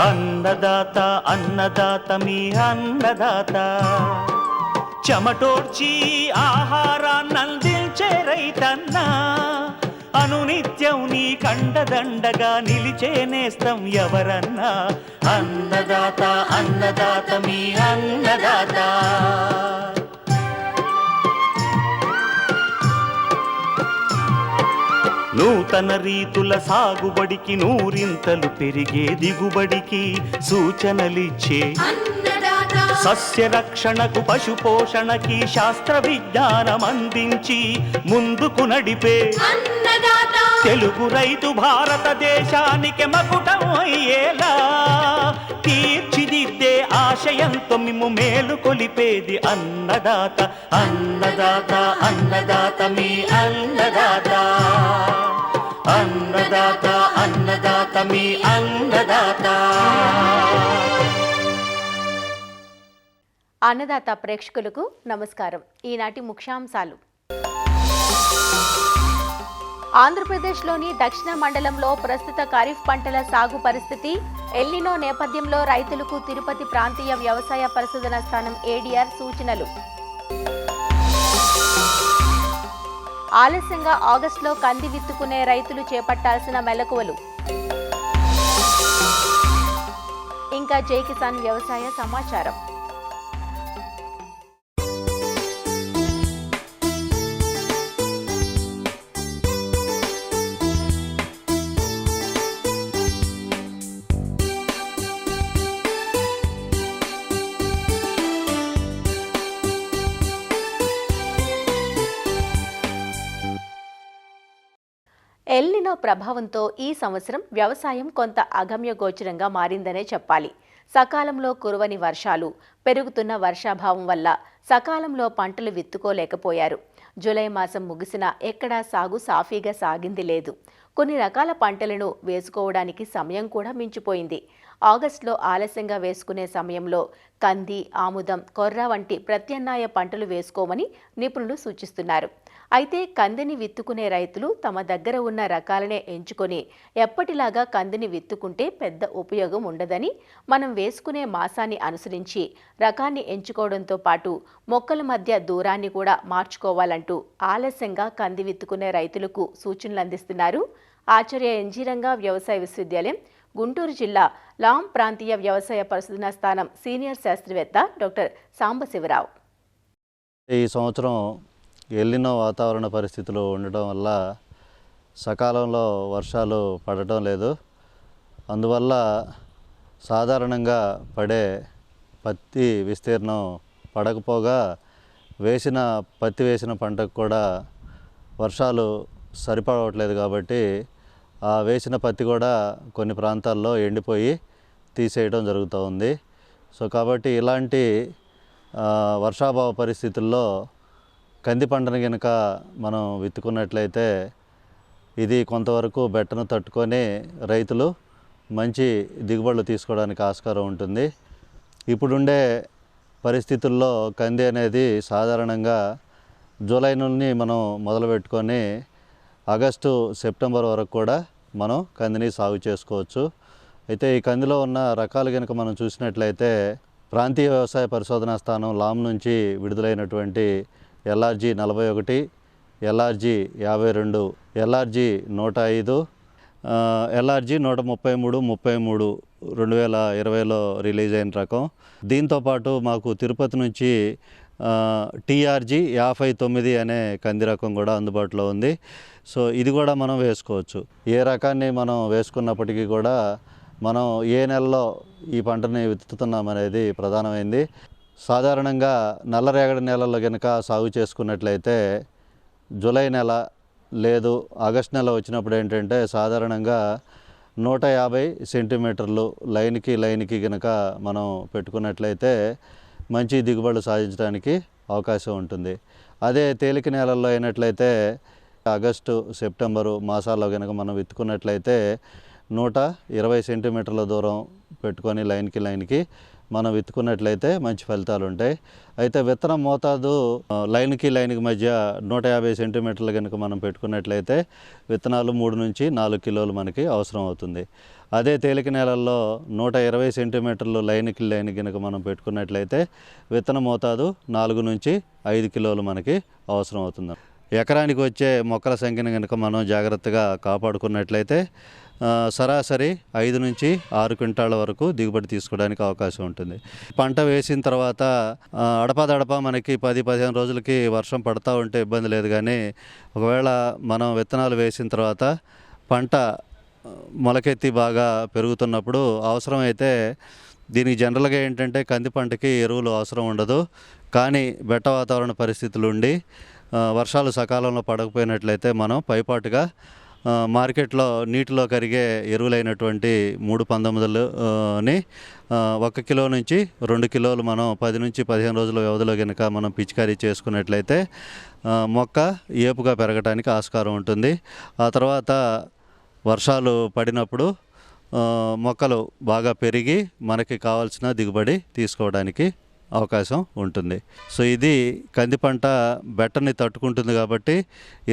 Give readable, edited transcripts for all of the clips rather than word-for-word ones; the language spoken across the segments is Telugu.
అన్నదాత అన్నదాత మీ అన్నదాత చెమటోడ్చి ఆహారాన్నందించే రైతన్నా అనునిత్యం నీ కండదండగా నిలిచే నేస్తం ఎవరన్నా అన్నదాత అన్నదాత మీ అన్నదాత నూతన రీతుల సాగుబడికి నూరింతలు పెరిగే దిగుబడికి సూచనలిచ్చే సస్య రక్షణకు పశు పోషణకి శాస్త్ర విజ్ఞానం అందించి ముందుకు నడిపే తెలుగు రైతు భారతదేశానికి మకుటం అయ్యేలా తీర్చిదిద్దే ఆశయంతో మిమ్ము మేలు కొలిపేది అన్నదాత అన్నదాత అన్నదాత మీ అన్నదాత అన్నదాత అన్నదాత మీ అన్నదాత. అన్నదాత ప్రేక్షకులకు నమస్కారం. ఈనాటి ముఖ్యాంశాలు. ఆంధ్రప్రదేశ్లోని దక్షిణ మండలంలో ప్రస్తుత ఖరీఫ్ పంటల సాగు పరిస్థితి, ఎల్నినో నేపథ్యంలో రైతులకు తిరుపతి ప్రాంతీయ వ్యవసాయ పరిశోధన స్థానం ఏడీఆర్ సూచనలు. ఆలస్యంగా ఆగస్టులో కంది విత్తుకునే రైతులు చేపట్టాల్సిన మెలకువలు. ఇంకా జై కిసాన్ వ్యవసాయ సమాచారం. ఎల్నినో ప్రభావంతో ఈ సంవత్సరం వ్యవసాయం కొంత అగమ్యగోచరంగా మారిందనే చెప్పాలి. సకాలంలో కురవని వర్షాలు, పెరుగుతున్న వర్షాభావం వల్ల సకాలంలో పంటలు విత్తుకోలేకపోయారు. జూలై మాసం ముగిసినా ఎక్కడా సాగు సాఫీగా సాగింది లేదు. కొన్ని రకాల పంటలను వేసుకోవడానికి సమయం కూడా మించిపోయింది. ఆగస్టులో ఆలస్యంగా వేసుకునే సమయంలో కంది, ఆముదం, కొర్ర వంటి ప్రత్యామ్నాయ పంటలు వేసుకోమని నిపుణులు సూచిస్తున్నారు. అయితే కందిని విత్తుకునే రైతులు తమ దగ్గర ఉన్న రకాలనే ఎంచుకొని ఎప్పటిలాగా కందిని విత్తుకుంటే పెద్ద ఉపయోగం ఉండదని, మనం వేసుకునే మాసాన్ని అనుసరించి రకాన్ని ఎంచుకోవడంతో పాటు మొక్కల మధ్య దూరాన్ని కూడా మార్చుకోవాలంటూ ఆలస్యంగా కంది విత్తుకునే రైతులకు సూచనలు అందిస్తున్నారు ఆచార్య ఎన్జీ రంగా వ్యవసాయ విశ్వవిద్యాలయం, గుంటూరు జిల్లా లాం ప్రాంతీయ వ్యవసాయ పరిశోధనా స్థానం సీనియర్ శాస్త్రవేత్త డాక్టర్ సాంబశివరావు. ఈ సంవత్సరం ఎల్నినో వాతావరణ పరిస్థితులు ఉండటం వల్ల సకాలంలో వర్షాలు పడటం లేదు. అందువల్ల సాధారణంగా పడే పత్తి విస్తీర్ణం పడకపోగా పత్తి వేసిన పంటకు కూడా వర్షాలు సరిపడట్లేదు. కాబట్టి ఆ వేసిన పత్తి కూడా కొన్ని ప్రాంతాల్లో ఎండిపోయి తీసేయడం జరుగుతూ ఉంది. కాబట్టి ఇలాంటి వర్షాభావ పరిస్థితుల్లో కంది పంటను కనుక మనం విత్తుకున్నట్లయితే ఇది కొంతవరకు బెట్టను తట్టుకొని రైతులు మంచి దిగుబడులు తీసుకోవడానికి ఆస్కారం ఉంటుంది. ఇప్పుడుండే పరిస్థితుల్లో కంది అనేది సాధారణంగా జూలై నుండి మనం మొదలుపెట్టుకొని ఆగస్టు, సెప్టెంబర్ వరకు కూడా మనం కందిని సాగు చేసుకోవచ్చు. అయితే ఈ కందిలో ఉన్న రకాలు కనుక మనం చూసినట్లయితే ప్రాంతీయ వ్యవసాయ పరిశోధనా స్థానం లాం నుంచి విడుదలైనటువంటి ఎల్ఆర్జీ 41, ఎల్ఆర్జీ 52, ఎల్ఆర్జీ 105, ఎల్ఆర్జీ 133 2020లో రిలీజ్ అయిన రకం. దీంతోపాటు మాకు తిరుపతి నుంచి టీఆర్జీ 59 అనే కంది రకం కూడా అందుబాటులో ఉంది. ఇది కూడా మనం వేసుకోవచ్చు. ఏ రకాన్ని మనం వేసుకున్నప్పటికీ కూడా మనం ఏ నెలలో ఈ పంటని విత్తుతున్నాం అనేది ప్రధానమైంది. సాధారణంగా నల్లరేగడి నెలల్లో కనుక సాగు చేసుకున్నట్లయితే జూలై నెల లేదు ఆగస్ట్ నెల వచ్చినప్పుడు ఏంటంటే సాధారణంగా 150 సెంటీమీటర్లు లైన్కి కనుక మనం పెట్టుకున్నట్లయితే మంచి దిగుబడులు సాధించడానికి అవకాశం ఉంటుంది. అదే తేలిక నేలల్లో అయినట్లయితే ఆగస్టు, సెప్టెంబరు మాసాల్లో కనుక మనం విత్తుకున్నట్లయితే 120 సెంటీమీటర్ల దూరం పెట్టుకొని లైన్కి మనం విత్తుకున్నట్లయితే మంచి ఫలితాలు ఉంటాయి. అయితే విత్తనం మోతాదు లైన్కి మధ్య 150 సెంటీమీటర్లు కనుక మనం పెట్టుకున్నట్లయితే విత్తనాలు 3 నుంచి 4 కిలోలు మనకి అవసరం అవుతుంది. అదే తేలిక నేలల్లో 120 సెంటీమీటర్లు లైన్కి కనుక మనం పెట్టుకున్నట్లయితే విత్తన మోతాదు 4 నుంచి 5 కిలోలు మనకి అవసరం అవుతుంది. ఎకరానికి వచ్చే మొక్కల సంఖ్యను కనుక మనం జాగ్రత్తగా కాపాడుకున్నట్లయితే సరాసరి 5 నుంచి 6 క్వింటాళ్ళ వరకు దిగుబడి తీసుకోవడానికి అవకాశం ఉంటుంది. పంట వేసిన తర్వాత అడపాదడపా మనకి 10-15 రోజులకి వర్షం పడుతూ ఉంటే ఇబ్బంది లేదు. కానీ ఒకవేళ మనం విత్తనాలు వేసిన తర్వాత పంట మొలకెత్తి బాగా పెరుగుతున్నప్పుడు అవసరమైతే దీనికి జనరల్గా ఏంటంటే కంది పంటకి ఎరువులు అవసరం ఉండదు. కానీ బెట్ట వాతావరణ పరిస్థితులు ఉండి వర్షాలు సకాలంలో పడకపోయినట్లయితే మనం పైపాటుగా మార్కెట్లో నీటిలో కరిగే ఎరువులైనటువంటి 319ని 1 కిలో నుంచి 2 కిలోలు మనం 10 నుంచి 15 రోజుల వ్యవధిలో కనుక మనం పిచికారీ చేసుకున్నట్లయితే మొక్క ఏపుగా పెరగడానికి ఆస్కారం ఉంటుంది. ఆ తర్వాత వర్షాలు పడినప్పుడు మొక్కలు బాగా పెరిగి మనకి కావాల్సిన దిగుబడి తీసుకోవడానికి అవకాశం ఉంటుంది. సో ఇది కంది పంట బెట్టని తట్టుకుంటుంది కాబట్టి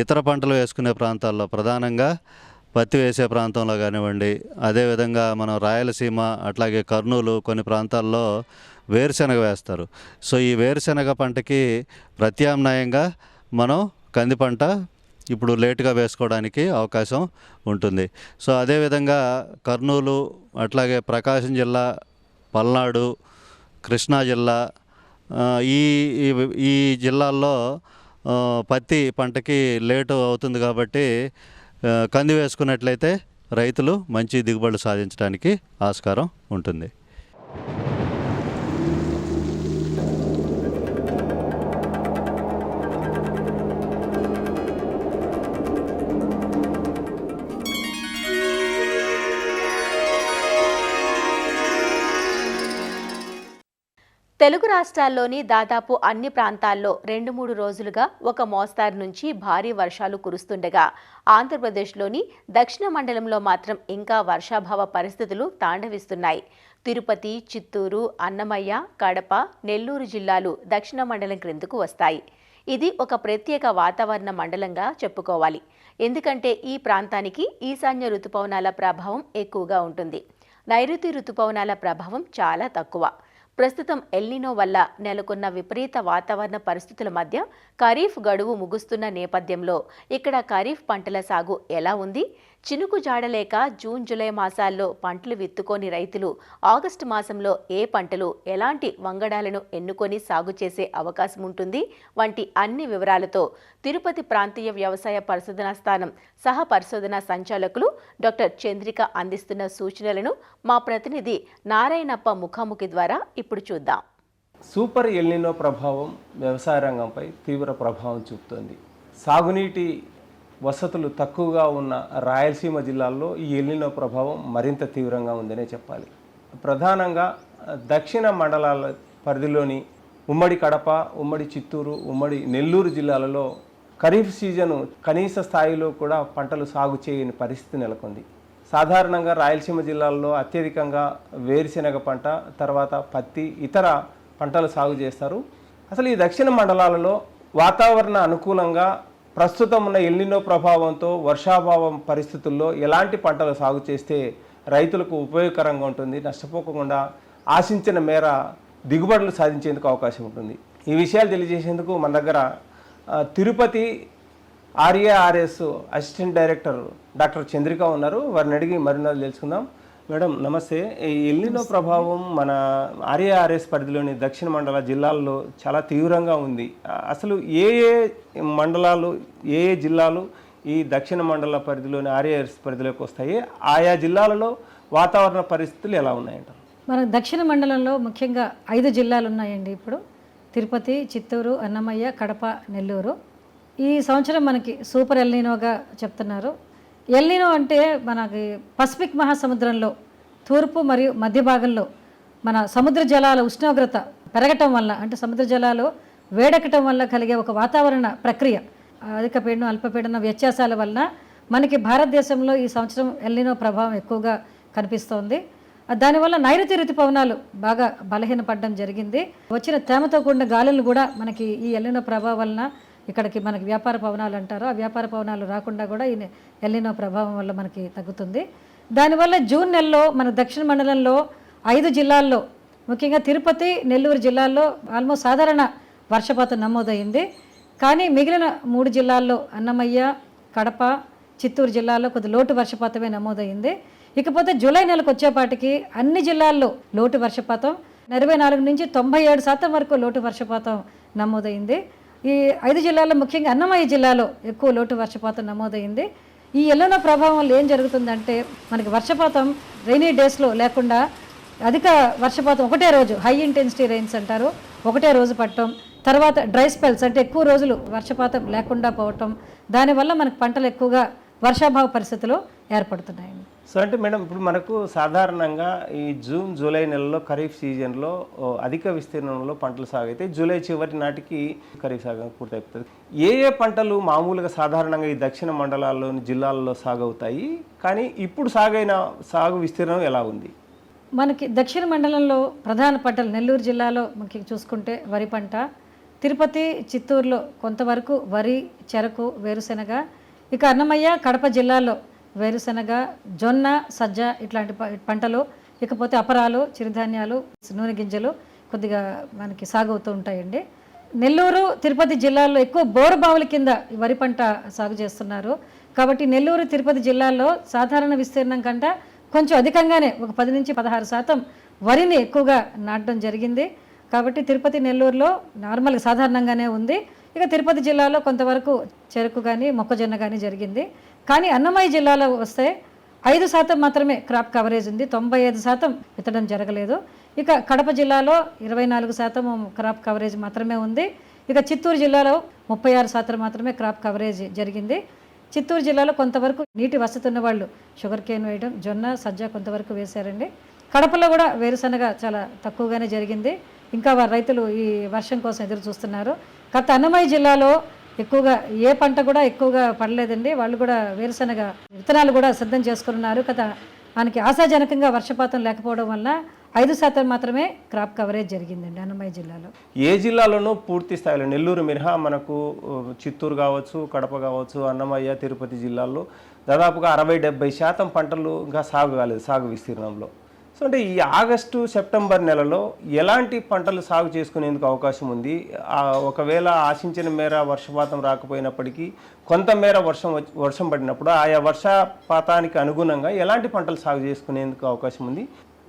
ఇతర పంటలు వేసుకునే ప్రాంతాల్లో ప్రధానంగా పత్తి వేసే ప్రాంతంలో కానివ్వండి, అదేవిధంగా మనం రాయలసీమ అట్లాగే కర్నూలు కొన్ని ప్రాంతాల్లో వేరుశెనగ వేస్తారు. సో ఈ వేరుశెనగ పంటకి ప్రత్యామ్నాయంగా మనం కంది పంట ఇప్పుడు లేటుగా వేసుకోవడానికి అవకాశం ఉంటుంది. సో అదేవిధంగా కర్నూలు అట్లాగే ప్రకాశం జిల్లా, పల్నాడు, కృష్ణా జిల్లా ఈ జిల్లాల్లో పత్తి పంటకి లేటు అవుతుంది కాబట్టి కంది వేసుకున్నట్లయితే రైతులు మంచి దిగుబడులు సాధించడానికి ఆస్కారం ఉంటుంది. తెలుగు రాష్ట్రాల్లోని దాదాపు అన్ని ప్రాంతాల్లో 2-3 రోజులుగా ఒక మోస్తారు నుంచి భారీ వర్షాలు కురుస్తుండగా ఆంధ్రప్రదేశ్లోని దక్షిణ మండలంలో మాత్రం ఇంకా వర్షాభావ పరిస్థితులు తాండవిస్తున్నాయి. తిరుపతి, చిత్తూరు, అన్నమయ్య, కడప, నెల్లూరు జిల్లాలు దక్షిణ మండలం క్రిందకు వస్తాయి. ఇది ఒక ప్రత్యేక వాతావరణ మండలంగా చెప్పుకోవాలి. ఎందుకంటే ఈ ప్రాంతానికి ఈశాన్య రుతుపవనాల ప్రభావం ఎక్కువగా ఉంటుంది. నైరుతి రుతుపవనాల ప్రభావం చాలా తక్కువ. ప్రస్తుతం ఎల్నినో వల్ల నెలకొన్న విపరీత వాతావరణ పరిస్థితుల మధ్య ఖరీఫ్ గడువు ముగుస్తున్న నేపథ్యంలో ఇక్కడ ఖరీఫ్ పంటల సాగు ఎలా ఉంది? చినుకు జాడలేక జూన్, జూలై మాసాల్లో పంటలు విత్తుకొని రైతులు ఆగస్టు మాసంలో ఏ పంటలు, ఎలాంటి వంగడాలను ఎన్నుకొని సాగు చేసే అవకాశం ఉంటుంది వంటి అన్ని వివరాలతో తిరుపతి ప్రాంతీయ వ్యవసాయ పరిశోధనా స్థానం సహ పరిశోధనా సంచాలకులు డాక్టర్ చంద్రిక అందిస్తున్న సూచనలను మా ప్రతినిధి నారాయణప్ప ముఖాముఖి ద్వారా ఇప్పుడు చూద్దాం. సూపర్ ఎల్నినో ప్రభావం వ్యవసాయ రంగంపై తీవ్ర ప్రభావం చూపుతోంది. సాగునీటి వసతులు తక్కువగా ఉన్న రాయలసీమ జిల్లాల్లో ఈ ఎల్నినో ప్రభావం మరింత తీవ్రంగా ఉందనే చెప్పాలి. ప్రధానంగా దక్షిణ మండలాల పరిధిలోని ఉమ్మడి కడప, ఉమ్మడి చిత్తూరు, ఉమ్మడి నెల్లూరు జిల్లాలలో ఖరీఫ్ సీజను కనీస స్థాయిలో కూడా పంటలు సాగు చేయని పరిస్థితి నెలకొంది. సాధారణంగా రాయలసీమ జిల్లాల్లో అత్యధికంగా వేరుశెనగ పంట, తర్వాత పత్తి, ఇతర పంటలు సాగు చేస్తారు. అసలు ఈ దక్షిణ మండలాలలో వాతావరణ అనుకూలంగా ప్రస్తుతం ఉన్న ఎల్నినో ప్రభావంతో వర్షాభావం పరిస్థితుల్లో ఎలాంటి పంటలు సాగు చేస్తే రైతులకు ఉపయోగకరంగా ఉంటుంది, నష్టపోకుండా ఆశించిన మేర దిగుబడులు సాధించేందుకు అవకాశం ఉంటుంది. ఈ విషయాలు తెలియజేసేందుకు మన దగ్గర Tirupati RARS assistant director doctor Chandrika ఉన్నారు. వారిని అడిగి మరిన్నది తెలుసుకుందాం. మేడం నమస్తే. ఈ ఎల్నినో ప్రభావం మన ఆర్ఏఆర్ఎస్ పరిధిలోని దక్షిణ మండల జిల్లాల్లో చాలా తీవ్రంగా ఉంది. అసలు ఏ మండలాలు, ఏ జిల్లాలు ఈ దక్షిణ మండల పరిధిలోని ఆర్ఏఆర్ఎస్ పరిధిలోకి వస్తాయి? ఆయా జిల్లాలలో వాతావరణ పరిస్థితులు ఎలా ఉన్నాయంటారు? మన దక్షిణ మండలంలో ముఖ్యంగా 5 జిల్లాలు ఉన్నాయండి. ఇప్పుడు తిరుపతి, చిత్తూరు, అన్నమయ్య, కడప, నెల్లూరు. ఈ సంవత్సరం మనకి సూపర్ ఎల్నినోగా చెప్తున్నారు. ఎల్నినో అంటే మనకి పసిఫిక్ మహాసముద్రంలో తూర్పు మరియు మధ్య భాగంలో మన సముద్ర జలాల ఉష్ణోగ్రత పెరగటం వల్ల, అంటే సముద్ర జలాలు వేడెక్కటం వల్ల కలిగే ఒక వాతావరణ ప్రక్రియ, అధిక పీడనం, అల్పపీడన వ్యత్యాసాల వలన మనకి భారతదేశంలో ఈ సంవత్సరం ఎల్నినో ప్రభావం ఎక్కువగా కనిపిస్తోంది. దానివల్ల నైరుతి ఋతుపవనాలు బాగా బలహీనపడడం జరిగింది. వచ్చిన తేమతో కూడిన గాలులు కూడా మనకి ఈ ఎల్నినో ప్రభావం వలన ఇక్కడికి మనకి వ్యాపార పవనాలు అంటారు, ఆ వ్యాపార పవనాలు రాకుండా కూడా ఈ ఎల్నినో ప్రభావం వల్ల మనకి తగ్గుతుంది. దానివల్ల జూన్ నెలలో మన దక్షిణ మండలంలో 5 జిల్లాల్లో ముఖ్యంగా తిరుపతి, నెల్లూరు జిల్లాల్లో ఆల్మోస్ట్ సాధారణ వర్షపాతం నమోదైంది. కానీ మిగిలిన 3 జిల్లాల్లో అన్నమయ్య, కడప, చిత్తూరు జిల్లాల్లో కొద్ది లోటు వర్షపాతమే నమోదైంది. ఇకపోతే జూలై నెలకు వచ్చేపాటికి అన్ని జిల్లాల్లో లోటు వర్షపాతం 84 నుంచి 97% వరకు లోటు వర్షపాతం నమోదైంది. ఈ 5 జిల్లాల్లో ముఖ్యంగా అన్నమయ్య జిల్లాలో ఎక్కువ లోటు వర్షపాతం నమోదైంది. ఈ ఎల్నినో ప్రభావం వల్ల ఏం జరుగుతుందంటే మనకి వర్షపాతం రైనీ డేస్లో లేకుండా అధిక వర్షపాతం ఒకటే రోజు హై ఇంటెన్సిటీ రెయిన్స్ అంటారు, ఒకటే రోజు పట్టడం, తర్వాత డ్రై స్పెల్స్ అంటే ఎక్కువ రోజులు వర్షపాతం లేకుండా పోవటం, దానివల్ల మనకు పంటలు ఎక్కువగా వర్షాభావ పరిస్థితులు ఏర్పడుతున్నాయండి. సో అంటే మేడం ఇప్పుడు మనకు సాధారణంగా ఈ జూన్ జూలై నెలలో ఖరీఫ్ సీజన్లో అధిక విస్తీర్ణంలో పంటలు సాగు అయితే జూలై చివరి నాటికి ఖరీఫ్ సాగు పూర్తయిపోతుంది. ఏ ఏ పంటలు మామూలుగా సాధారణంగా ఈ దక్షిణ మండలాల్లోని జిల్లాల్లో సాగు అవుతాయి, కానీ ఇప్పుడు సాగు విస్తీర్ణం ఎలా ఉంది? మనకి దక్షిణ మండలంలో ప్రధాన పంటలు నెల్లూరు జిల్లాలో మనకి చూసుకుంటే వరి పంట, తిరుపతి, చిత్తూరులో కొంతవరకు వరి, చెరకు, వేరుశెనగ, ఇక అన్నమయ్య, కడప జిల్లాలో వేరుశెనగ, జొన్న, సజ్జ ఇట్లాంటి పంటలు, ఇకపోతే అపరాలు, చిరుధాన్యాలు, నూనె గింజలు కొద్దిగా మనకి సాగు అవుతూ ఉంటాయండి. నెల్లూరు, తిరుపతి జిల్లాల్లో ఎక్కువ బోరు బావుల కింద వరి పంట సాగు చేస్తున్నారు. కాబట్టి నెల్లూరు, తిరుపతి జిల్లాల్లో సాధారణ విస్తీర్ణం కంటే కొంచెం అధికంగానే ఒక 10 నుంచి 16% వరిని ఎక్కువగా నాటడం జరిగింది. కాబట్టి తిరుపతి, నెల్లూరులో నార్మల్గా సాధారణంగానే ఉంది. ఇక తిరుపతి జిల్లాలో కొంతవరకు చెరుకు కానీ మొక్కజొన్న కానీ జరిగింది. కానీ అన్నమయ్య జిల్లాలో వస్తే 5% మాత్రమే క్రాప్ కవరేజ్ ఉంది, 95% విత్తడం జరగలేదు. ఇక కడప జిల్లాలో 24% క్రాప్ కవరేజ్ మాత్రమే ఉంది. ఇక చిత్తూరు జిల్లాలో 36% మాత్రమే క్రాప్ కవరేజ్ జరిగింది. చిత్తూరు జిల్లాలో కొంతవరకు నీటి వసతి ఉన్న వాళ్ళు షుగర్ కేన్ వేయడం, జొన్న, సజ్జ కొంతవరకు వేశారండి. కడపలో కూడా వేరుశనగ చాలా తక్కువగానే జరిగింది. ఇంకా రైతులు ఈ వర్షం కోసం ఎదురు చూస్తున్నారు. గత అన్నమయ్య జిల్లాలో ఎక్కువగా ఏ పంట కూడా ఎక్కువగా పడలేదండి. వాళ్ళు కూడా వేరుశనగ విత్తనాలు కూడా సిద్ధం చేసుకున్నారు. మనకి ఆశాజనకంగా వర్షపాతం లేకపోవడం వల్ల 5% మాత్రమే క్రాప్ కవరేజ్ జరిగిందండి అన్నమయ్య జిల్లాలో. ఏ జిల్లాలోనూ పూర్తి స్థాయిలో నెల్లూరు మినహా మనకు చిత్తూరు కావచ్చు, కడప కావచ్చు, అన్నమయ్య, తిరుపతి జిల్లాల్లో దాదాపుగా 60-70% పంటలు ఇంకా సాగు కాలేదు సాగు విస్తీర్ణంలో. సో అంటే ఈ ఆగస్టు, సెప్టెంబర్ నెలలో ఎలాంటి పంటలు సాగు చేసుకునేందుకు అవకాశం ఉంది? ఒకవేళ ఆశించిన మేర వర్షపాతం రాకపోయినప్పటికీ కొంతమేర వర్షం పడినప్పుడు ఆయా వర్షపాతానికి అనుగుణంగా ఎలాంటి పంటలు సాగు చేసుకునేందుకు అవకాశం ఉంది?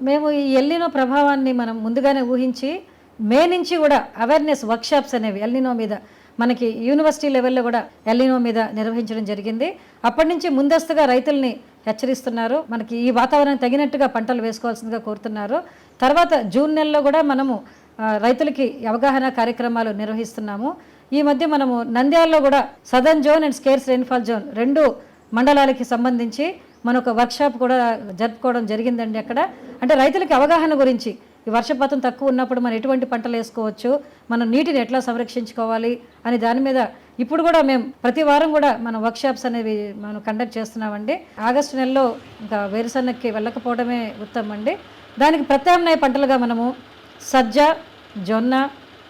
మేము ఈ ఎల్నినో ప్రభావాన్ని మనం ముందుగానే ఊహించి మే నుంచి కూడా అవేర్నెస్ వర్క్షాప్స్ అనేవి ఎల్నినో మీద మనకి యూనివర్సిటీ లెవెల్లో కూడా ఎల్నినో మీద నిర్వహించడం జరిగింది. అప్పటి నుంచి ముందస్తుగా రైతుల్ని హెచ్చరిస్తున్నారు. మనకి ఈ వాతావరణం తగినట్టుగా పంటలు వేసుకోవాల్సిందిగా కోరుతున్నారు. తర్వాత జూన్ నెలలో కూడా మనము రైతులకి అవగాహన కార్యక్రమాలు నిర్వహిస్తున్నాము. ఈ మధ్య మనము నంద్యాలలో కూడా southern zone and scares rainfall zone 2 మండలాలకి సంబంధించి మనొక వర్క్షాప్ కూడా జరుపుకోవడం జరిగిందండి. అక్కడ అంటే రైతులకి అవగాహన గురించి ఈ వర్షపాతం తక్కువ ఉన్నప్పుడు మనం ఎటువంటి పంటలు వేసుకోవచ్చు, మనం నీటిని ఎట్లా సంరక్షించుకోవాలి అని దాని మీద ఇప్పుడు కూడా మేము ప్రతి వారం కూడా మనం వర్క్షాప్స్ అనేవి మనం కండక్ట్ చేస్తున్నామండి. ఆగస్టు నెలలో ఇంకా వేరుశనగకి వెళ్ళకపోవడమే ఉత్తమం అండి. దానికి ప్రత్యామ్నాయ పంటలుగా మనము సజ్జ, జొన్న,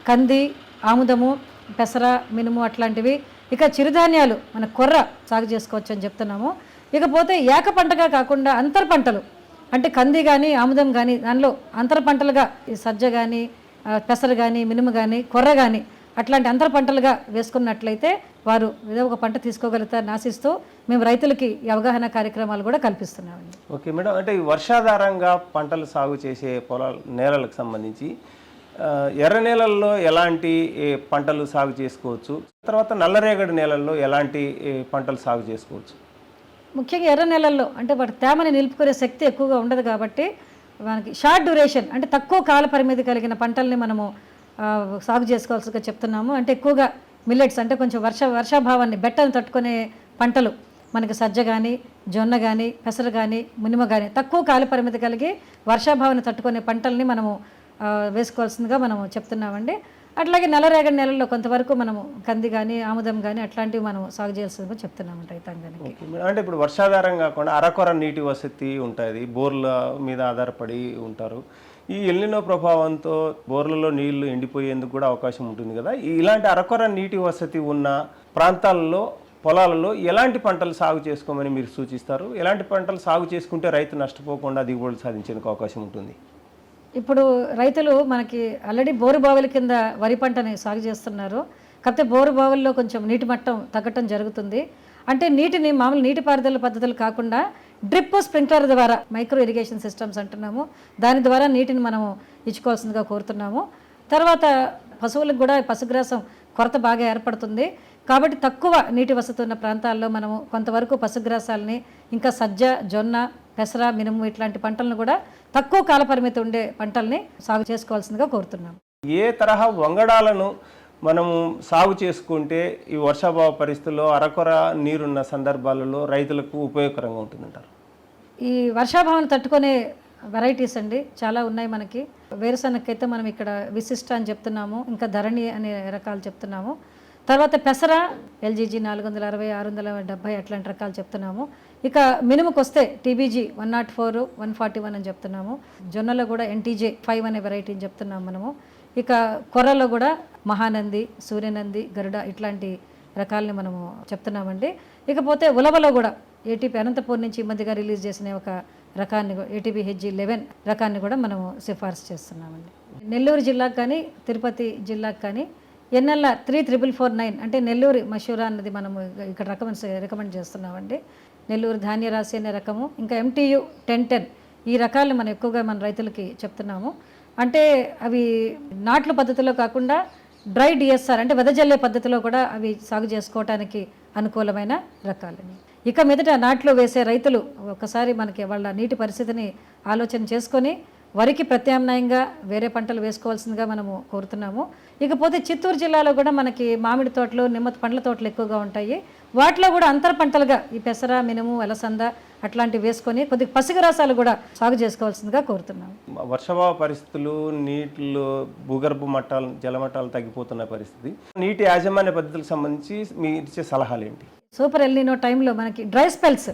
కంది, ఆముదము, పెసర, మినుము అట్లాంటివి, ఇక చిరుధాన్యాలు మన కొర్ర సాగు చేసుకోవచ్చు అని చెప్తున్నాము. ఇకపోతే ఏక పంటగా కాకుండా అంతర పంటలు అంటే కంది కానీ, ఆముదం కానీ దానిలో అంతర పంటలుగా ఈ సజ్జ కానీ, పెసర కానీ, మినుము కానీ, కొర్ర కానీ అట్లాంటి అంతర పంటలుగా వేసుకున్నట్లయితే వారు ఏదో ఒక పంట తీసుకోగలుగుతారని ఆశిస్తూ మేము రైతులకి అవగాహన కార్యక్రమాలు కూడా కల్పిస్తున్నామండి. ఓకే మేడం, అంటే ఈ వర్షాధారంగా పంటలు సాగు చేసే నేలలకు సంబంధించి ఎర్ర నేలల్లో ఎలాంటి పంటలు సాగు చేసుకోవచ్చు, తర్వాత నల్లరేగడి నేలల్లో ఎలాంటి పంటలు సాగు చేసుకోవచ్చు? ముఖ్యంగా ఎర్ర నెలల్లో అంటే వాటి తేమని నిలుపుకునే శక్తి ఎక్కువగా ఉండదు కాబట్టి మనకి షార్ట్ డ్యూరేషన్ అంటే తక్కువ కాల పరిమితి కలిగిన పంటల్ని మనము సాగు చేసుకోవాల్సిగా చెప్తున్నాము. అంటే ఎక్కువగా మిల్లెట్స్ అంటే కొంచెం వర్షాభావాన్ని బెట్టను తట్టుకునే పంటలు మనకి సజ్జ కానీ, జొన్న కానీ, పెసర కానీ, మినుమ కానీ తక్కువ కాల పరిమితి కలిగి వర్షాభావాన్ని తట్టుకునే పంటల్ని మనము వేసుకోవాల్సిందిగా మనము చెప్తున్నామండి. అట్లాగే నల్లరేగడి నెలల్లో కొంతవరకు మనము కంది కానీ ఆముదం కానీ అట్లాంటివి మనం సాగు చేయాల్సిందిగా చెప్తున్నాము రైతాంగానికి. Okay madam. అంటే ఇప్పుడు వర్షాధారం కాకుండా అరకొర నీటి వసతి ఉంటుంది, బోర్ల మీద ఆధారపడి ఉంటారు. ఈ ఎల్నినో ప్రభావంతో బోర్లలో నీళ్లు ఎండిపోయేందుకు కూడా అవకాశం ఉంటుంది కదా. ఇలాంటి అరకొర నీటి వసతి ఉన్న ప్రాంతాలలో పొలాలలో ఎలాంటి పంటలు సాగు చేసుకోమని మీరు సూచిస్తారు? ఎలాంటి పంటలు సాగు చేసుకుంటే రైతు నష్టపోకుండా దిగుబడులు సాధించేందుకు అవకాశం ఉంటుంది? ఇప్పుడు రైతులు మనకి ఆల్రెడీ బోరు బావుల కింద వరి పంటని సాగు చేస్తున్నారు. కాకపోతే బోరు బావుల్లో కొంచెం నీటి మట్టం తగ్గటం జరుగుతుంది. అంటే నీటిని మామూలు నీటిపారుదల పద్ధతులు కాకుండా డ్రిప్ స్ప్రింక్లర్ ద్వారా మైక్రో ఇరిగేషన్ సిస్టమ్స్ అంటున్నాము, దాని ద్వారా నీటిని మనము ఇచ్చుకోవాల్సిందిగా కోరుతున్నాము. తర్వాత పశువులకు కూడా పశుగ్రాసం కొరత బాగా ఏర్పడుతుంది కాబట్టి తక్కువ నీటి వసతి ఉన్న ప్రాంతాల్లో మనము కొంతవరకు పశుగ్రాసాలని, ఇంకా సజ్జ, జొన్న, పెసర, మినుము ఇట్లాంటి పంటలను కూడా తక్కువ కాల పరిమితి ఉండే పంటల్ని సాగు చేసుకోవాల్సిందిగా కోరుతున్నాం. ఏ తరహా వంగడాలను మనము సాగు చేసుకుంటే ఈ వర్షాభావ పరిస్థితుల్లో అరకొర నీరున్న సందర్భాలలో రైతులకు ఉపయోగకరంగా ఉంటుందంటారు? ఈ వర్షాభావాన్ని తట్టుకునే వెరైటీస్ అండి చాలా ఉన్నాయి మనకి. వేరుశనగకైతే మనం ఇక్కడ విశిష్ట అని చెప్తున్నాము, ఇంకా ధరణి అనే రకాలు చెప్తున్నాము. తర్వాత పెసర ఎల్జీజీ 460, 670 అట్లాంటి రకాలు చెప్తున్నాము. ఇక మినుముకు వస్తే టీబీజీ 104, 141 అని చెప్తున్నాము. జొన్నలో కూడా ఎన్టీజే 5 అనే వెరైటీని చెప్తున్నాము మనము. ఇక కొర్రలో కూడా మహానంది, సూర్యనంది, గరుడ ఇట్లాంటి రకాలని మనము చెప్తున్నామండి. ఇకపోతే ఉలవలో కూడా ఏటీపీ అనంతపూర్ నుంచి ఈ మధ్యగా రిలీజ్ చేసిన ఒక రకాన్ని ఏటీపీ HG11 రకాన్ని కూడా మనము సిఫార్సు చేస్తున్నామండి. నెల్లూరు జిల్లాకు కానీ తిరుపతి జిల్లాకు కానీ ఎన్ఎల్ఆ 34449 అంటే నెల్లూరు మషూరా అన్నది మనము ఇక్కడ రికమెండ్ చేస్తున్నామండి. నెల్లూరు ధాన్యరాశి అనే రకము, ఇంకా MTU 1010 ఈ రకాలను మనం ఎక్కువగా మన రైతులకి చెప్తున్నాము. అంటే అవి నాట్ల పద్ధతిలో కాకుండా డ్రై డిఎస్ఆర్ అంటే వెదజల్లే పద్ధతిలో కూడా అవి సాగు చేసుకోవటానికి అనుకూలమైన రకాలని. ఇక మీదట నాట్లో వేసే రైతులు ఒకసారి మనకి వాళ్ళ నీటి పరిస్థితిని ఆలోచన చేసుకొని వరికి ప్రత్యామ్నాయంగా వేరే పంటలు వేసుకోవాల్సిందిగా మనము కోరుతున్నాము. ఇకపోతే చిత్తూరు జిల్లాలో కూడా మనకి మామిడి తోటలు, నిమ్మ పండ్ల తోటలు ఎక్కువగా ఉంటాయి. వాటిలో కూడా అంతర పంటలుగా ఈ పెసర, మినుము, అలసంద అట్లాంటివి వేసుకొని కొద్దిగా పసిగరాసాలు కూడా సాగు చేసుకోవాల్సిందిగా కోరుతున్నాము. వర్షాభావ పరిస్థితులు, నీటిలో భూగర్భ మట్టాలు, జలమట్టాలు తగ్గిపోతున్న పరిస్థితి, నీటి యాజమాన్య పద్ధతులకు సంబంధించి మీరు ఇచ్చే సలహాలు ఏంటి? సూపర్ ఎల్నినో టైంలో మనకి డ్రై స్పెల్స్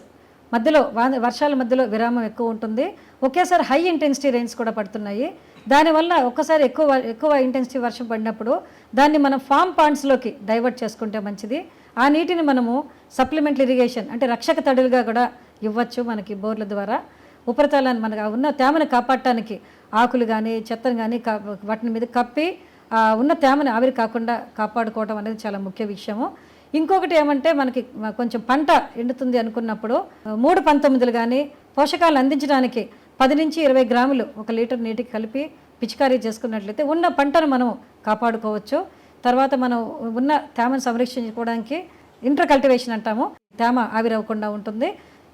మధ్యలో వర్షాల మధ్యలో విరామం ఎక్కువ ఉంటుంది. ఒకేసారి హై ఇంటెన్సిటీ రెయిన్స్ కూడా పడుతున్నాయి. దానివల్ల ఒక్కసారి ఎక్కువ ఇంటెన్సిటీ వర్షం పడినప్పుడు దాన్ని మనం ఫామ్ పాండ్స్లోకి డైవర్ట్ చేసుకుంటే మంచిది. ఆ నీటిని మనము సప్లిమెంటరీ ఇరిగేషన్ అంటే రక్షక తడులుగా కూడా ఇవ్వచ్చు. మనకి బోర్ల ద్వారా ఉపరితలాన్ని మనకు ఉన్న తేమను కాపాడటానికి ఆకులు కానీ చెత్తను కానీ వాటిని మీద కప్పి ఉన్న తేమని ఆవిరి కాకుండా కాపాడుకోవడం అనేది చాలా ముఖ్య విషయము. ఇంకొకటి ఏమంటే మనకి కొంచెం పంట ఎండుతుంది అనుకున్నప్పుడు 3-19 కానీ పోషకాలు అందించడానికి 10 నుంచి 20 గ్రాములు 1 లీటర్ నీటికి కలిపి పిచికారీ చేసుకున్నట్లయితే ఉన్న పంటను మనం కాపాడుకోవచ్చు. తర్వాత మనం ఉన్న తేమను సంరక్షించుకోవడానికి ఇంటర్ కల్టివేషన్ అంటాము, తేమ ఆవిరవ్వకుండా ఉంటుంది.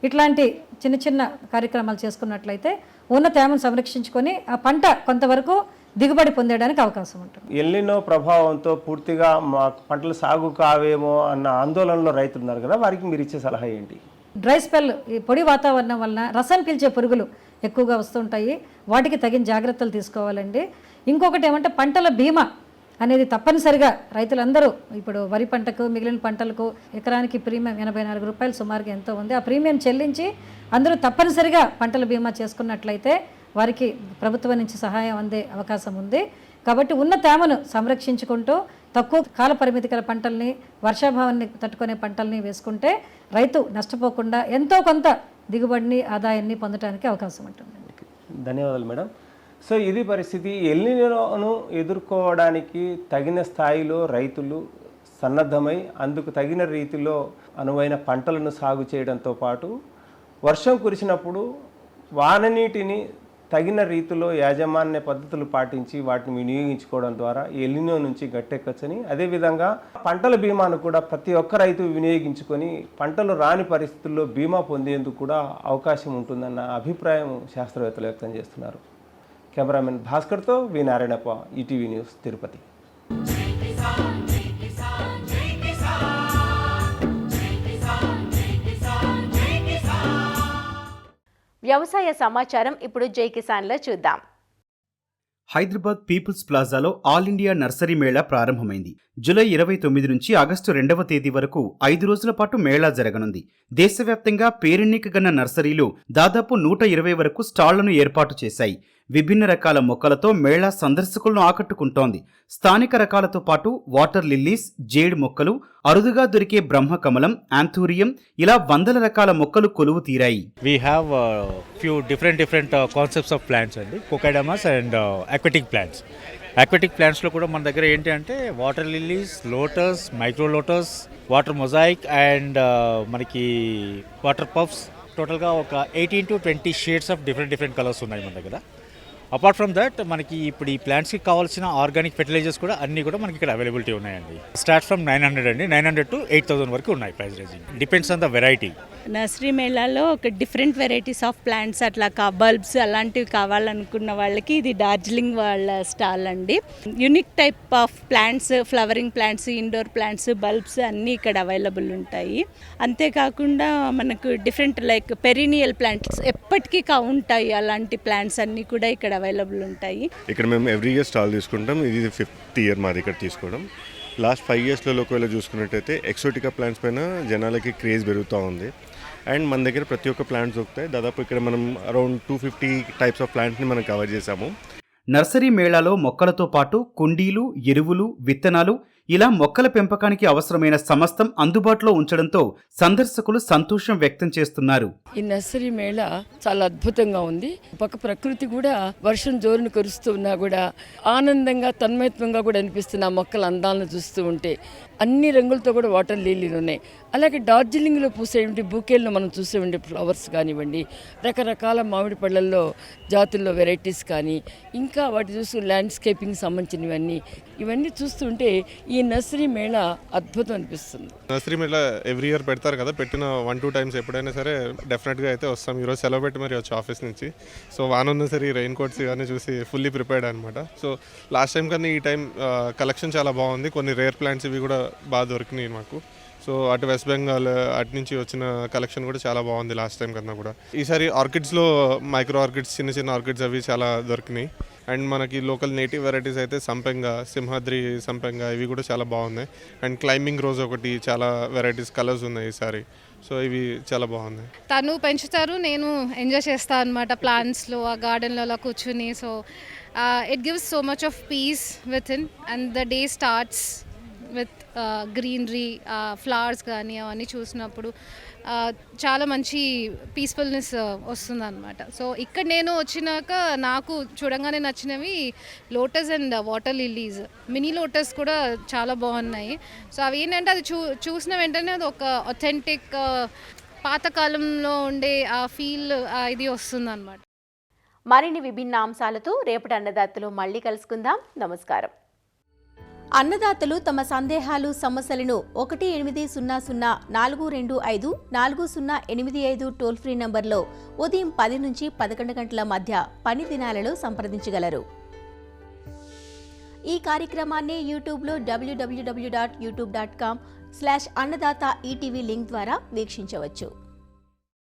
ఇట్లాంటి చిన్న చిన్న కార్యక్రమాలు చేసుకున్నట్లయితే ఉన్న తేమను సంరక్షించుకొని ఆ పంట కొంతవరకు దిగుబడి పొందడానికి అవకాశం ఉంటుంది. ఎల్నినో ప్రభావంతో పూర్తిగా మా పంటలు సాగు కావేమో అన్న ఆందోళనలో రైతులు ఉన్నారు కదా, వారికి మీరు ఇచ్చే సలహా ఏంటి? డ్రై స్పెల్, ఈ పొడి వాతావరణం వలన రసం పీల్చే పురుగులు ఎక్కువగా వస్తుంటాయి. వాటికి తగిన జాగ్రత్తలు తీసుకోవాలండి. ఇంకొకటి ఏమంటే పంటల బీమా అనేది తప్పనిసరిగా రైతులందరూ ఇప్పుడు వరి పంటకు, మిగిలిన పంటలకు ఎకరానికి ప్రీమియం 84 రూపాయలు సుమారుగా ఎంతో ఉంది. ఆ ప్రీమియం చెల్లించి అందరూ తప్పనిసరిగా పంటల బీమా చేసుకున్నట్లయితే వారికి ప్రభుత్వం నుంచి సహాయం అందే అవకాశం ఉంది. కాబట్టి ఉన్న తేమను సంరక్షించుకుంటూ తక్కువ కాల పరిమితి గల పంటల్ని, వర్షాభావాన్ని తట్టుకునే పంటల్ని వేసుకుంటే రైతు నష్టపోకుండా ఎంతో కొంత దిగుబడిని, ఆదాయాన్ని పొందడానికి అవకాశం ఉంటుంది. ధన్యవాదాలు మేడం. సో ఇది పరిస్థితి. ఎల్నినోను ఎదుర్కోవడానికి తగిన స్థాయిలో రైతులు సన్నద్ధమై అందుకు తగిన రీతిలో అనువైన పంటలను సాగు చేయడంతో పాటు వర్షం కురిసినప్పుడు వాననీటిని తగిన రీతిలో యాజమాన్య పద్ధతులు పాటించి వాటిని వినియోగించుకోవడం ద్వారా ఎల్నినో నుంచి గట్టెక్కచ్చని, అదేవిధంగా పంటల బీమాను కూడా ప్రతి ఒక్క రైతు వినియోగించుకొని పంటలు రాని పరిస్థితుల్లో బీమా పొందేందుకు కూడా అవకాశం ఉంటుందన్న అభిప్రాయం శాస్త్రవేత్తలు వ్యక్తం చేస్తున్నారు. కెమెరామెన్ భాస్కర్తో వి నారాయణప్ప, ఈటీవీ న్యూస్, తిరుపతి. వ్యవసాయ సమాచారం ఇప్పుడు జై కిసాన్లో చూద్దాం. హైదరాబాద్ పీపుల్స్ ప్లాజాలో ఆల్ ఇండియా నర్సరీ మేళా ప్రారంభమైంది. జూలై 29 నుంచి ఆగస్టు 2వ తేదీ వరకు 5 రోజుల పాటు మేళా జరగనుంది. దేశవ్యాప్తంగా పేరెన్నికగన్న నర్సరీలు దాదాపు 120 వరకు స్టాళ్లను ఏర్పాటు చేశాయి. విభిన్న రకాల మొక్కలతో మేళా సందర్శకులను ఆకట్టుకుంటోంది. స్థానిక రకాలతో పాటు వాటర్ లిల్లీస్, జేడ్ మొక్కలు, అరుదుగా దొరికే బ్రహ్మకమలం, యాంథూరియం ఇలా వందల రకాల మొక్కలు కొలువు తీరాయి. We have few different concepts of plants అండి, కోకాడమస్ and aquatic plants. aquatic plants లో కూడా మన దగ్గర ఏంటి అంటే water lilies, lotus, micro lotus, water mosaic and మనకి వాటర్ పఫ్స్, టోటల్గా ఒక 18 to 20 shades of different colours ఉన్నాయి మన దగ్గర. అపార్ట్ ఫ్రమ్ దట్ మనకి ఇప్పుడు ఈ ప్లాంట్స్కి కావాల్సిన ఆర్గానిక్ ఫెర్టిలైజర్స్ కూడా అన్నీ కూడా మనకి ఇక్కడ అవైలబిలిటీ ఉన్నాయండి. స్టార్ట్ ఫ్రమ్ 900 అండి, 900 to 8000 వరకు ఉన్నాయి price ranging. Depends on the variety. Nursery మేళాలో ఒక డిఫరెంట్ వెరైటీస్ ఆఫ్ ప్లాంట్స్ అట్లా బల్బ్స్ అలాంటివి కావాలనుకున్న వాళ్ళకి ఇది డార్జిలింగ్ వాళ్ళ స్టాల్ అండి. Unique type of plants, flowering plants, indoor plants, bulbs అన్నీ ఇక్కడ అవైలబుల్ ఉంటాయి. అంతేకాకుండా మనకు డిఫరెంట్ లైక్ పెరీనియల్ ప్లాంట్స్ ఎప్పటికీ ఉంటాయి, అలాంటి ప్లాంట్స్ అన్నీ కూడా ఇక్కడ అవైలబుల్ ఉంటాయి. ఇక్కడ మేము ఎవ్రీ ఇయర్ స్టాల్ తీసుకుంటాం. ఇది 5th ఇయర్ మాది ఇక్కడ తీసుకోవడం. లాస్ట్ 5 yearsలో ఒకవేళ చూసుకున్నట్టయితే ఎక్సోటికా ప్లాంట్స్ పైన జనాలకి క్రేజ్ పెరుగుతూ ఉంది. అండ్ మన దగ్గర ప్రతి ఒక్క ప్లాంట్స్ దొరుకుతాయి. దాదాపు ఇక్కడ మనం అరౌండ్ 250 టైప్స్ ఆఫ్ ప్లాంట్స్ని మనం కవర్ చేశాము. నర్సరీ మేళాలో మొక్కలతో పాటు కుండీలు, ఎరువులు, విత్తనాలు ఇలా మొక్కల పెంపకానికి అవసరమైన సమస్తం అందుబాటులో ఉంచడంతో సందర్శకులు సంతోషం వ్యక్తం చేస్తున్నారు. ఈ నర్సరీ మేళా చాలా అద్భుతంగా ఉంది. పక్క ప్రకృతి కూడా వర్షం జోరును కురుస్తూ ఉన్నా కూడా ఆనందంగా, తన్మయత్వంగా కూడా అనిపిస్తుంది ఆ మొక్కల అందాలను చూస్తూ ఉంటే. అన్ని రంగులతో కూడా వాటర్ లీలీలు ఉన్నాయి. అలాగే డార్జిలింగ్లో పూసేటువంటి బూకేల్లో మనం చూసేవండి ఫ్లవర్స్ కానివ్వండి, రకరకాల మామిడి పళ్ళల్లో జాతుల్లో వెరైటీస్ కానీ, ఇంకా వాటి చూస్తూ ల్యాండ్స్కేపింగ్ సంబంధించినవన్నీ ఇవన్నీ చూస్తుంటే ఈ నర్సరీ మేళా అద్భుతం అనిపిస్తుంది. నర్సరీ మేళా ఎవ్రీ ఇయర్ పెడతారు కదా, పెట్టిన 1-2 టైమ్స్ ఎప్పుడైనా సరే డెఫినెట్గా అయితే వస్తాం. ఈరోజు సెలవు పెట్టి మరి వచ్చి ఆఫీస్ నుంచి. సో వాన్ ఉన్న సరే రెయిన్ కోట్స్ ఇవన్నీ చూసి ఫుల్లీ ప్రిపేర్డ్ అనమాట. సో లాస్ట్ టైం కన్నా ఈ టైం కలెక్షన్ చాలా బాగుంది. కొన్ని రేర్ ప్లాంట్స్ ఇవి కూడా బాగా దొరికినాయి మాకు. సో అటు వెస్ట్ బెంగాల్ అటు నుంచి వచ్చిన కలెక్షన్ కూడా చాలా బాగుంది లాస్ట్ టైం కన్నా కూడా. ఈసారి ఆర్కిడ్స్లో మైక్రో ఆర్కిడ్స్, చిన్న ఆర్కిడ్స్ అవి చాలా దొరికినాయి. అండ్ మనకి లోకల్ నేటివ్ వెరైటీస్ అయితే సంపెంగ, సింహాద్రి సంపెంగ ఇవి కూడా చాలా బాగున్నాయి. అండ్ క్లైంబింగ్ రోజ్ ఒకటి, చాలా వెరైటీస్ కలర్స్ ఉన్నాయి ఈసారి. సో ఇవి చాలా బాగున్నాయి. తను పెంచుతారు, నేను ఎంజాయ్ చేస్తాను అనమాట ప్లాంట్స్లో, ఆ గార్డెన్లో అలా కూర్చుని. So it gives so much of piece with in and the day starts with greenery, flowers కానీ అవన్నీ చూసినప్పుడు చాలా మంచి పీస్ఫుల్నెస్ వస్తుంది అనమాట. సో ఇక్కడ నేను వచ్చినాక నాకు చూడంగానే నచ్చినవి lotus and water lilies. Mini lotus కూడా చాలా బాగున్నాయి. సో అవి ఏంటంటే అది చూసిన వెంటనే అది ఒక అథెంటిక్ పాతకాలంలో ఉండే ఆ ఫీల్ ఇది వస్తుంది అనమాట. మరిన్ని విభిన్న అంశాలతో రేపటి అన్నదాతలు మళ్ళీ కలుసుకుందాం. నమస్కారం. అన్నదాతలు తమ సందేహాలు, సమస్యలను 1-800-425-4085 టోల్ ఫ్రీ నంబర్లో ఉదయం 10 నుంచి 11 గంటల మధ్య పని దినాలలో సంప్రదించగలరు. ఈ కార్యక్రమాన్ని యూట్యూబ్లో www.youtube.com/అన్నదాత ఈటీవీ లింక్ ద్వారా వీక్షించవచ్చు.